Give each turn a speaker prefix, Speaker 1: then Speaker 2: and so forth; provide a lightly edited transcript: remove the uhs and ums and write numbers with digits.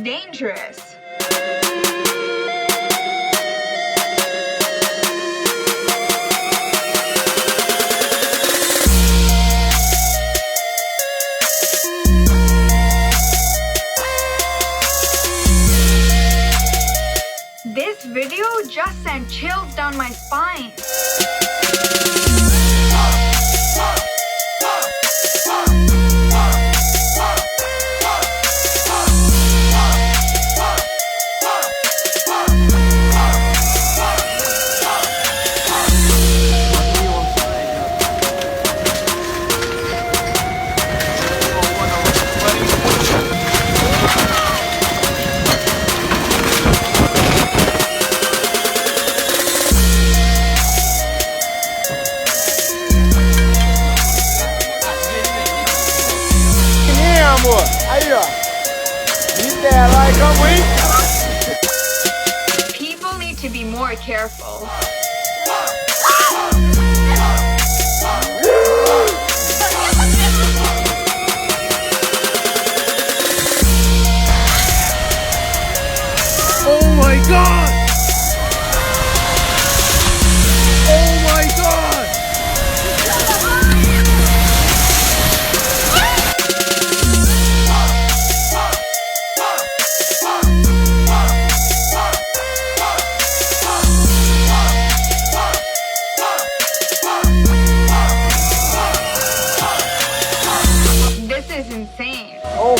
Speaker 1: dangerous. This video just sent chills down my spine.
Speaker 2: Amor, aí ó, Nutella e calma.
Speaker 1: People need to be more careful.
Speaker 2: Oh my god! Oh my god!
Speaker 1: This is insane.
Speaker 2: Oh.